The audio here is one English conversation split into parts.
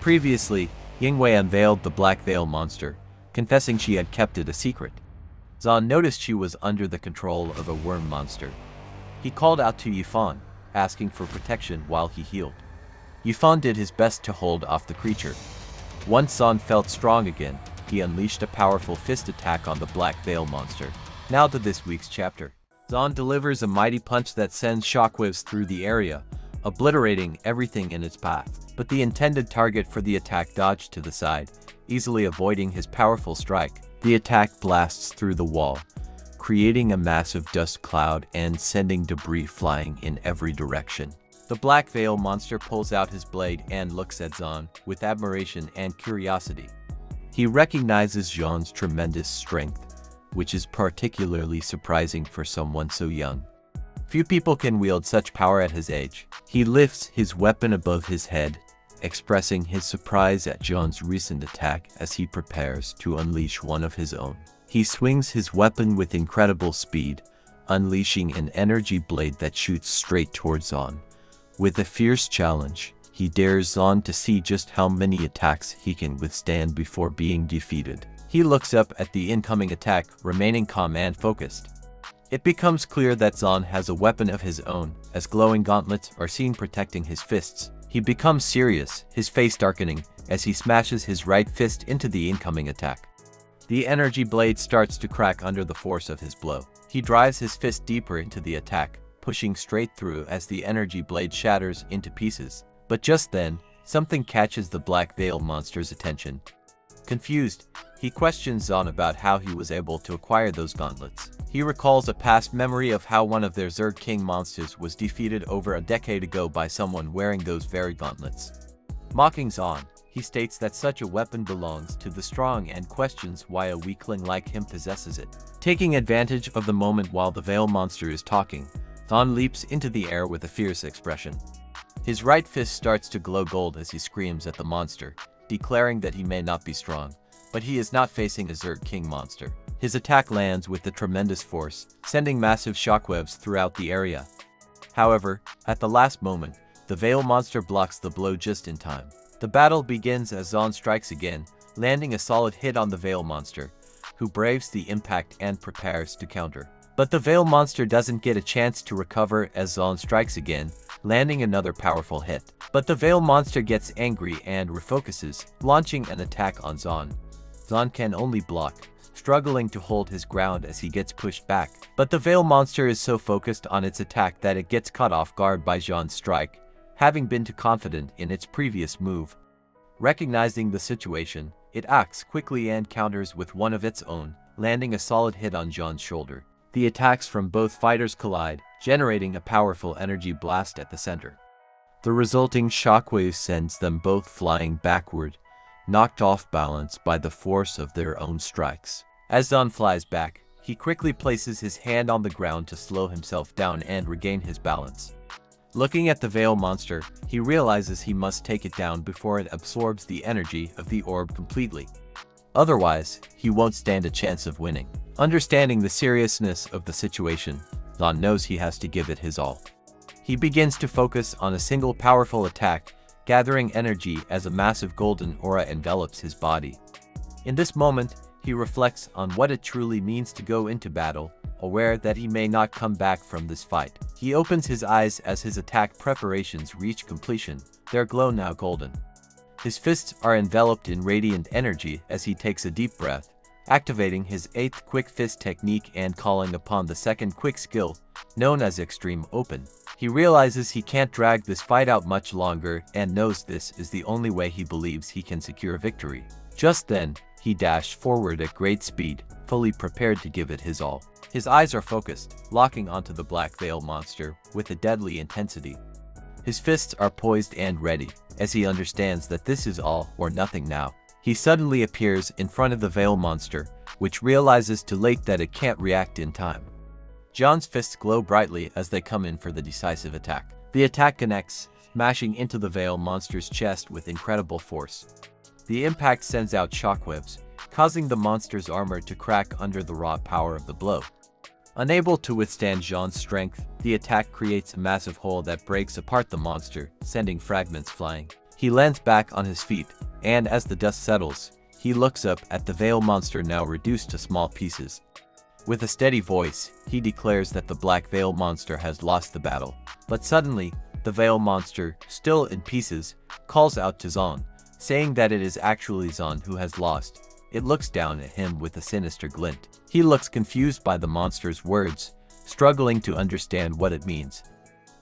Previously, Yingwei unveiled the Black Veil monster, confessing she had kept it a secret. Zan noticed she was under the control of a worm monster. He called out to Yifan, asking for protection while he healed. Yifan did his best to hold off the creature. Once Zan felt strong again, he unleashed a powerful fist attack on the Black Veil monster. Now to this week's chapter. Zan delivers a mighty punch that sends shockwaves through the area, obliterating everything in its path. But the intended target for the attack dodged to the side, easily avoiding his powerful strike. The attack blasts through the wall, creating a massive dust cloud and sending debris flying in every direction. The Black Veil monster pulls out his blade and looks at Zan with admiration and curiosity. He recognizes Zhan's tremendous strength, which is particularly surprising for someone so young. Few people can wield such power at his age. He lifts his weapon above his head, expressing his surprise at Zhan's recent attack as he prepares to unleash one of his own. He swings his weapon with incredible speed, unleashing an energy blade that shoots straight towards Zhan. With a fierce challenge, he dares Zhan to see just how many attacks he can withstand before being defeated. He looks up at the incoming attack, remaining calm and focused. It becomes clear that Zhan has a weapon of his own, as glowing gauntlets are seen protecting his fists. He becomes serious, his face darkening, as he smashes his right fist into the incoming attack. The energy blade starts to crack under the force of his blow. He drives his fist deeper into the attack, pushing straight through as the energy blade shatters into pieces. But just then, something catches the Black Veil monster's attention. Confused, he questions Zhan about how he was able to acquire those gauntlets. He recalls a past memory of how one of their Zerg King monsters was defeated over a decade ago by someone wearing those very gauntlets. Mocking Zhan, he states that such a weapon belongs to the strong and questions why a weakling like him possesses it. Taking advantage of the moment while the Veil monster is talking, Zhan leaps into the air with a fierce expression. His right fist starts to glow gold as he screams at the monster, declaring that he may not be strong, but he is not facing a Zerg King monster. His attack lands with a tremendous force, sending massive shockwaves throughout the area. However, at the last moment, the Veil monster blocks the blow just in time. The battle begins as Zhan strikes again, landing a solid hit on the Veil monster, who braves the impact and prepares to counter. But the Veil monster doesn't get a chance to recover as Zhan strikes again, landing another powerful hit. But the Veil monster gets angry and refocuses, launching an attack on Zhan. Zhan can only block, struggling to hold his ground as he gets pushed back. But the Veil monster is so focused on its attack that it gets caught off guard by Zhan's strike, having been too confident in its previous move. Recognizing the situation, it acts quickly and counters with one of its own, landing a solid hit on Zhan's shoulder. The attacks from both fighters collide, generating a powerful energy blast at the center. The resulting shockwave sends them both flying backward, knocked off balance by the force of their own strikes. As Zhan flies back, he quickly places his hand on the ground to slow himself down and regain his balance. Looking at the Veil monster, he realizes he must take it down before it absorbs the energy of the orb completely. Otherwise, he won't stand a chance of winning. Understanding the seriousness of the situation, Zhan knows he has to give it his all. He begins to focus on a single powerful attack, gathering energy as a massive golden aura envelops his body. In this moment, he reflects on what it truly means to go into battle, aware that he may not come back from this fight. He opens his eyes as his attack preparations reach completion, their glow now golden. His fists are enveloped in radiant energy as he takes a deep breath, activating his 8th quick fist technique and calling upon the 2nd quick skill, known as Extreme Open. He realizes he can't drag this fight out much longer and knows this is the only way he believes he can secure victory. Just then, he dashed forward at great speed, fully prepared to give it his all. His eyes are focused, locking onto the Black Veil monster with a deadly intensity. His fists are poised and ready, as he understands that this is all or nothing now. He suddenly appears in front of the Veil monster, which realizes too late that it can't react in time. Zhan's fists glow brightly as they come in for the decisive attack. The attack connects, smashing into the Veil monster's chest with incredible force. The impact sends out shockwaves, causing the monster's armor to crack under the raw power of the blow. Unable to withstand Zhan's strength, the attack creates a massive hole that breaks apart the monster, sending fragments flying. He He lands back on his feet, and as the dust settles, he looks up at the Veil monster now reduced to small pieces. With a steady voice, he declares that the Black Veil monster has lost the battle. But suddenly, the Veil monster, still in pieces, calls out to Zon, saying that it is actually Zon who has lost. It looks down at him with a sinister glint. He looks confused by the monster's words, struggling to understand what it means.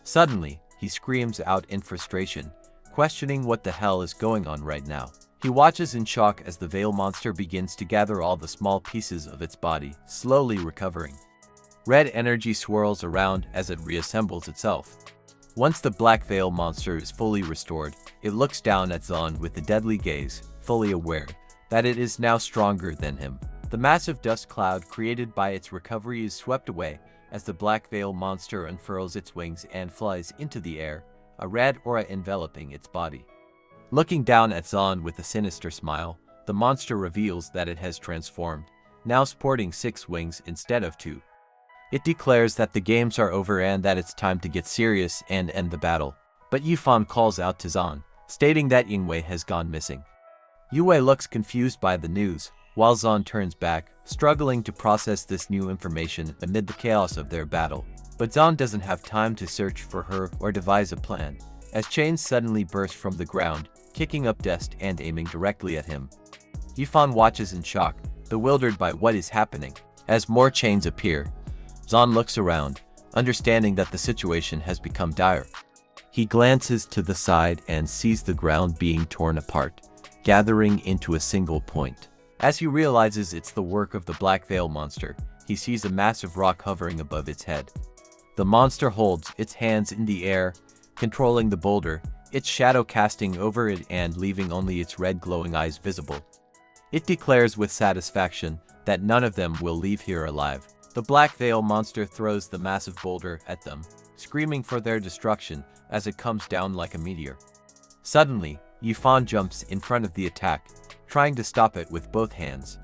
Suddenly, he screams out in frustration, questioning what the hell is going on right now. He watches in shock as the Veil monster begins to gather all the small pieces of its body, slowly recovering. Red energy swirls around as it reassembles itself. Once the Black Veil monster is fully restored, it looks down at Zon with a deadly gaze, fully aware that it is now stronger than him. The massive dust cloud created by its recovery is swept away as the Black Veil monster unfurls its wings and flies into the air, a red aura enveloping its body. Looking down at Zon with a sinister smile, the monster reveals that it has transformed, now sporting 6 wings instead of 2. It declares that the games are over and that it's time to get serious and end the battle. But Yifan calls out to Zon, stating that Yingwei has gone missing. Yue looks confused by the news, while Zon turns back, struggling to process this new information amid the chaos of their battle. But Zon doesn't have time to search for her or devise a plan, as chains suddenly burst from the ground, kicking up dust and aiming directly at him. Yifan watches in shock, bewildered by what is happening. As more chains appear, Zon looks around, understanding that the situation has become dire. He glances to the side and sees the ground being torn apart, gathering into a single point. As he realizes it's the work of the Black Veil monster, he sees a massive rock hovering above its head. The monster holds its hands in the air, controlling the boulder, its shadow casting over it and leaving only its red glowing eyes visible. It declares with satisfaction that none of them will leave here alive. The Black Veil monster throws the massive boulder at them, screaming for their destruction as it comes down like a meteor. Suddenly, Yifan jumps in front of the attack, trying to stop it with both hands.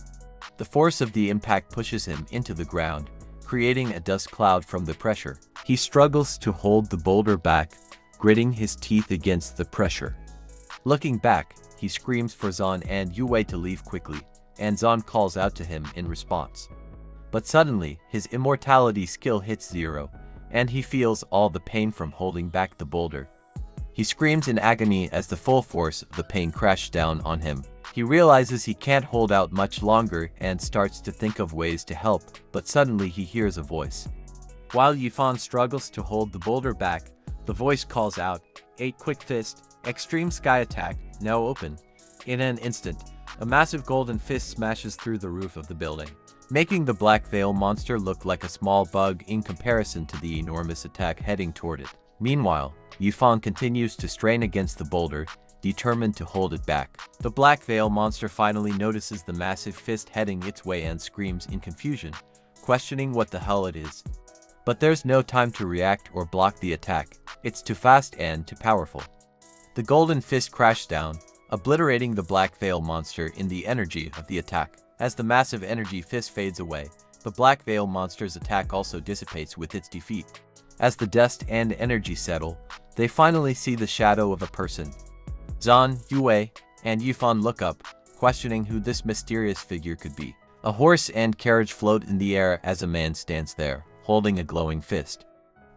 The force of the impact pushes him into the ground, creating a dust cloud from the pressure. He struggles to hold the boulder back, gritting his teeth against the pressure. Looking back, he screams for Zon and Yue to leave quickly, and Zon calls out to him in response. But suddenly, his immortality skill hits 0, and he feels all the pain from holding back the boulder. He screams in agony as the full force of the pain crashes down on him. He realizes he can't hold out much longer and starts to think of ways to help, but suddenly he hears a voice. While Yifan struggles to hold the boulder back, the voice calls out, 8 quick fist, extreme sky attack, now open. In an instant, a massive golden fist smashes through the roof of the building, making the Black Veil monster look like a small bug in comparison to the enormous attack heading toward it. Meanwhile, Yifan continues to strain against the boulder, determined to hold it back. The Black Veil monster finally notices the massive fist heading its way and screams in confusion, questioning what the hell it is. But there's no time to react or block the attack. It's too fast and too powerful. The golden fist crashes down, obliterating the Black Veil monster in the energy of the attack. As the massive energy fist fades away, the Black Veil monster's attack also dissipates with its defeat. As the dust and energy settle, they finally see the shadow of a person. Zon, Yue, and Yifan look up, questioning who this mysterious figure could be. A horse and carriage float in the air as a man stands there, holding a glowing fist.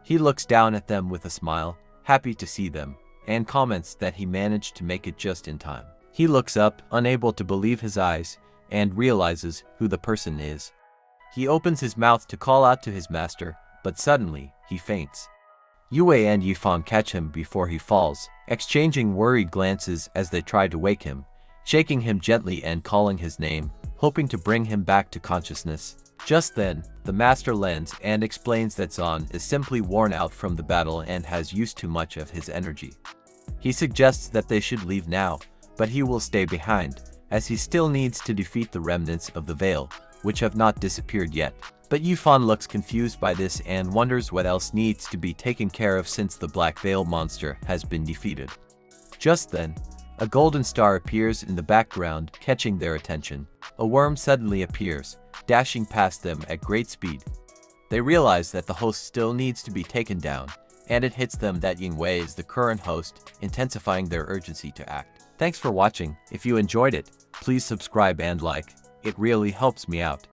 He looks down at them with a smile, happy to see them, and comments that he managed to make it just in time. He looks up, unable to believe his eyes, and realizes who the person is. He opens his mouth to call out to his master, but suddenly, he faints. Yue and Yifan catch him before he falls, exchanging worried glances as they try to wake him, shaking him gently and calling his name, hoping to bring him back to consciousness. Just then, the master lands and explains that Zon is simply worn out from the battle and has used too much of his energy. He suggests that they should leave now, but he will stay behind, as he still needs to defeat the remnants of the Veil, which have not disappeared yet. But Yifan looks confused by this and wonders what else needs to be taken care of since the Black Veil monster has been defeated. Just then, a golden star appears in the background, catching their attention. A worm suddenly appears, dashing past them at great speed. They realize that the host still needs to be taken down, and it hits them that Yingwei is the current host, intensifying their urgency to act. Thanks for watching. If you enjoyed it, please subscribe and like. It really helps me out.